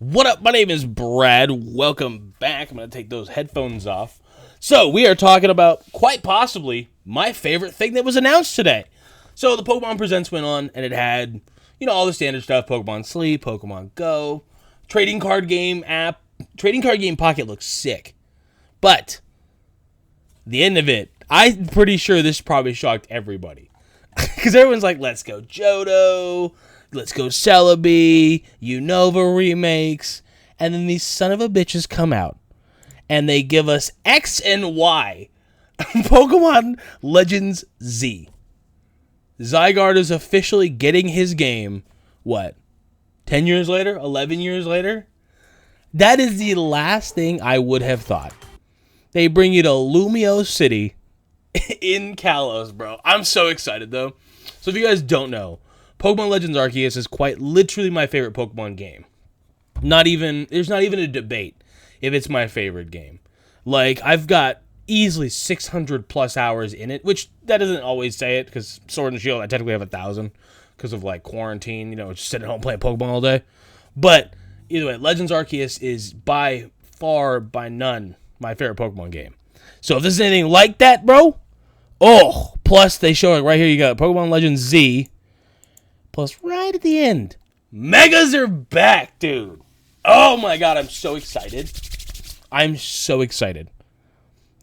What up? My name is Brad. Welcome back. I'm going to take those headphones off. So, we are talking about, quite possibly, my favorite thing that was announced today. So, the Pokemon Presents went on, and it had, all the standard stuff. Pokemon Sleep, Pokemon Go, trading card game app. Trading card game Pocket looks sick. But, the end of it, I'm pretty sure this probably shocked everybody. Because everyone's like, let's go Johto, let's go Celebi, Unova remakes, and then these son of a bitches come out, and they give us X and Y, Pokemon Legends Z. Zygarde is officially getting his game, 10 years later? 11 years later? That is the last thing I would have thought. They bring you to Lumio City in Kalos, bro. I'm so excited, though. So if you guys don't know, Pokemon Legends Arceus is quite literally my favorite Pokemon game. There's not even a debate if it's my favorite game. Like, I've got easily 600 plus hours in it, which that doesn't always say it, because Sword and Shield, I technically have 1,000 because of, quarantine, just sitting at home playing Pokemon all day. But, either way, Legends Arceus is by far, by none, my favorite Pokemon game. So if this is anything like that, bro, plus they show it right here, you got Pokemon Legends Z, plus right at the end, Megas are back, dude. Oh my god, I'm so excited.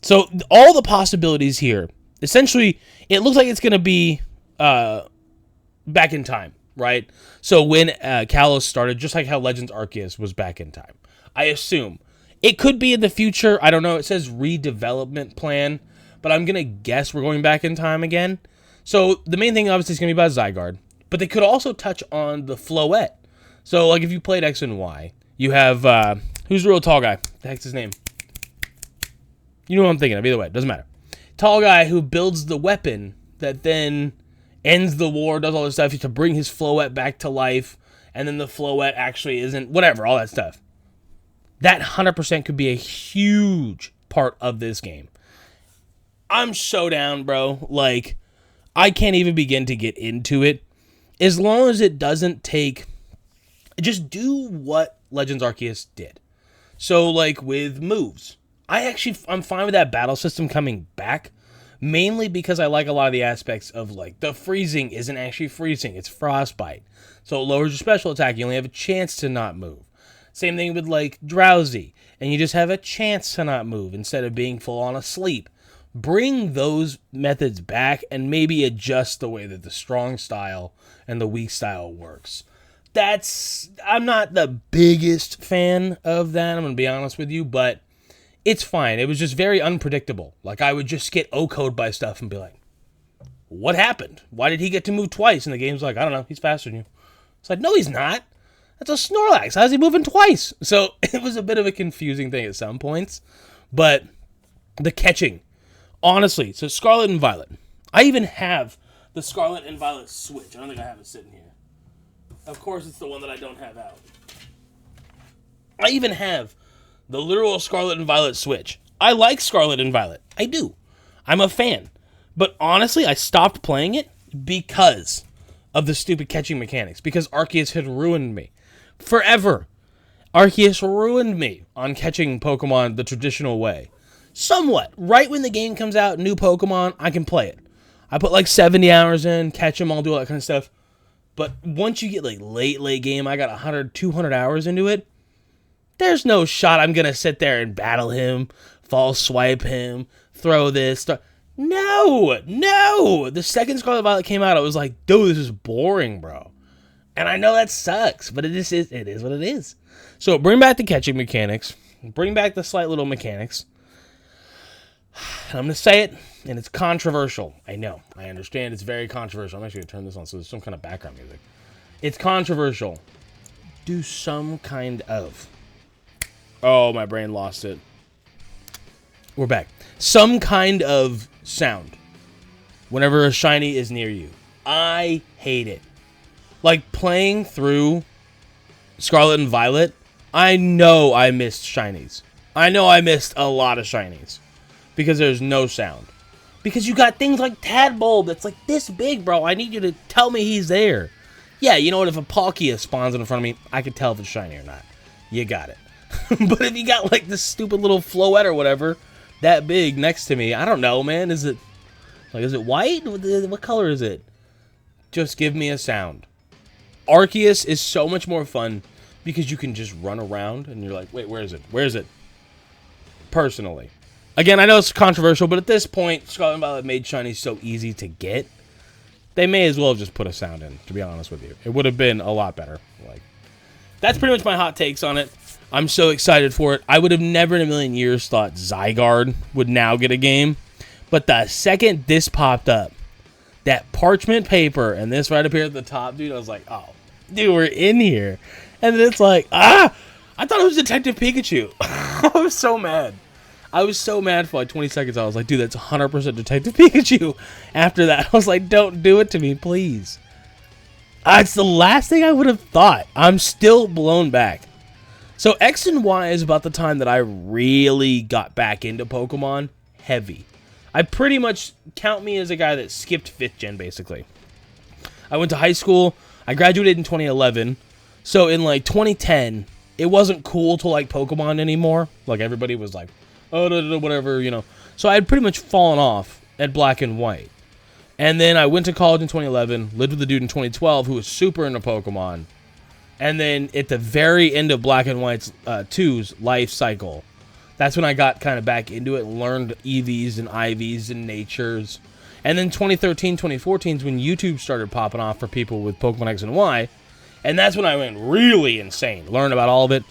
So all the possibilities here, essentially, it looks like it's going to be back in time, right? So when Kalos started, just like how Legends Arceus was back in time. I assume. It could be in the future. I don't know. It says redevelopment plan, but I'm going to guess we're going back in time again. So the main thing, obviously, is going to be about Zygarde, but they could also touch on the Floette. So, if you played X and Y, you have, who's the real tall guy? The heck's his name? You know what I'm thinking of. Either way, doesn't matter. Tall guy who builds the weapon that then ends the war, does all this stuff to bring his Floette back to life, and then the Floette actually isn't, whatever, all that stuff. That 100% could be a huge part of this game. I'm so down, bro. I can't even begin to get into it. As long as it doesn't just do what Legends Arceus did. So, with moves. I'm fine with that battle system coming back. Mainly because I like a lot of the aspects of, the freezing isn't actually freezing. It's frostbite. So it lowers your special attack. You only have a chance to not move. Same thing with, Drowsy. And you just have a chance to not move instead of being full on asleep. Bring those methods back and maybe adjust the way that the strong style and the weak style works. I'm not the biggest fan of that, I'm going to be honest with you, but it's fine. It was just very unpredictable. I would just get O-code by stuff and be like, what happened? Why did he get to move twice? And the game's like, I don't know, he's faster than you. It's like, no, he's not. That's a Snorlax. How's he moving twice? So it was a bit of a confusing thing at some points. But the catching, honestly, so Scarlet and Violet. I even have the Scarlet and Violet Switch. I don't think I have it sitting here. Of course, it's the one that I don't have out. I even have the literal Scarlet and Violet Switch. I like Scarlet and Violet. I do. I'm a fan. But honestly, I stopped playing it because of the stupid catching mechanics. Because Arceus had ruined me. Forever. Arceus ruined me on catching Pokemon the traditional way. Somewhat. Right when the game comes out, new Pokemon, I can play it. I put 70 hours in, catch them, all do all that kind of stuff. But once you get late game, I got 100, 200 hours into it. There's no shot I'm going to sit there and battle him, false swipe him, throw this. No. The second Scarlet Violet came out, I was like, dude, this is boring, bro. And I know that sucks, but it is what it is. So bring back the catching mechanics. Bring back the slight little mechanics. And I'm going to say it, and it's controversial. I know. I understand it's very controversial. I'm actually going to turn this on so there's some kind of background music. It's controversial. Do some kind of... Oh, my brain lost it. We're back. Some kind of sound whenever a shiny is near you. I hate it. Playing through Scarlet and Violet, I know I missed shinies. I know I missed a lot of shinies. Because there's no sound. Because you got things like Tadbulb that's this big, bro. I need you to tell me he's there. Yeah, you know what? If a Palkia spawns in front of me, I can tell if it's shiny or not. you got it. But if you got like this stupid little Floette or whatever that big next to me, I don't know, man. Is it white? What color is it? Just give me a sound. Arceus is so much more fun because you can just run around and you're like, wait, where is it? Where is it? Personally. Again, I know it's controversial, but at this point, Scarlet and Violet made shiny so easy to get. They may as well have just put a sound in, to be honest with you. It would have been a lot better. Like, that's pretty much my hot takes on it. I'm so excited for it. I would have never in a million years thought Zygarde would now get a game. But the second this popped up, that parchment paper and this right up here at the top, dude, I was like, oh, dude, we're in here. And then it's like, I thought it was Detective Pikachu. I was so mad. I was so mad for like 20 seconds. I was like, dude, that's 100% Detective Pikachu. After that, I was like, don't do it to me, please. It's the last thing I would have thought. I'm still blown back. So X and Y is about the time that I really got back into Pokemon heavy. I pretty much count me as a guy that skipped 5th gen, basically. I went to high school. I graduated in 2011. So in like 2010, it wasn't cool to like Pokemon anymore. Like everybody was like, oh, whatever, you know. So I had pretty much fallen off at Black and White. And then I went to college in 2011, lived with a dude in 2012 who was super into Pokemon. And then at the very end of Black and White's 2's life cycle, that's when I got kind of back into it and learned EVs and IVs and natures. And then 2013, 2014 is when YouTube started popping off for people with Pokemon X and Y. And that's when I went really insane, learned about all of it.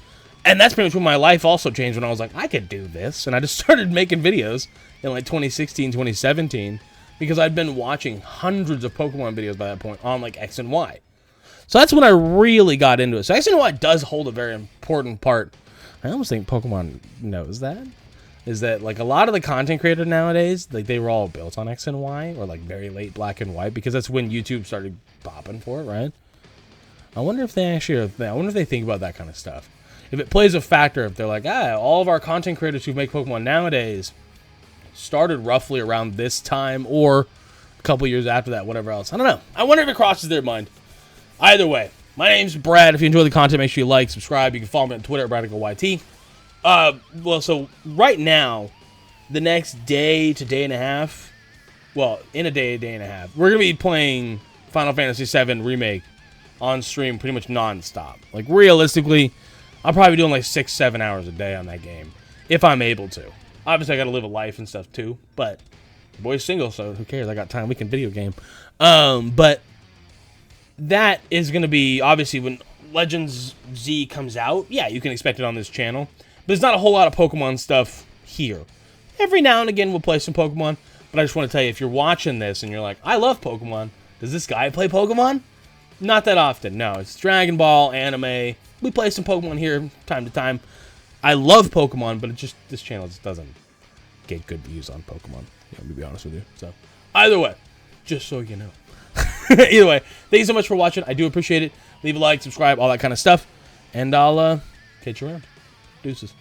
And that's pretty much when my life also changed, when I was like, I could do this. And I just started making videos in like 2016, 2017, because I'd been watching hundreds of Pokemon videos by that point on like X and Y. So that's when I really got into it. So X and Y does hold a very important part. I almost think Pokemon knows that. Is that like a lot of the content creators nowadays, like they were all built on X and Y or like very late Black and White, because that's when YouTube started popping for it, right? I wonder if they actually I wonder if they think about that kind of stuff. If it plays a factor, if they're like, all of our content creators who make Pokemon nowadays started roughly around this time or a couple years after that, whatever else. I don't know. I wonder if it crosses their mind. Either way, my name's Brad. If you enjoy the content, make sure you like, subscribe. You can follow me on Twitter at BradicalYT. Well, so right now, the next day to day and a half, well, in a day and a half, we're going to be playing Final Fantasy VII Remake on stream pretty much non-stop. Like, realistically, I'll probably be doing like 6-7 hours a day on that game, if I'm able to. Obviously, I got to live a life and stuff too, but the boy's single, so who cares? I got time. We can video game. But that is going to be, obviously, when Legends Z comes out, yeah, you can expect it on this channel. But there's not a whole lot of Pokemon stuff here. Every now and again, we'll play some Pokemon, but I just want to tell you, if you're watching this and you're like, I love Pokemon, does this guy play Pokemon? Not that often, no. It's Dragon Ball, anime. We play some Pokemon here time to time. I love Pokemon, but it just, this channel just doesn't get good views on Pokemon. Let me be honest with you. So, either way, just so you know. Either way, thank you so much for watching. I do appreciate it. Leave a like, subscribe, all that kind of stuff. And I'll catch you around. Deuces.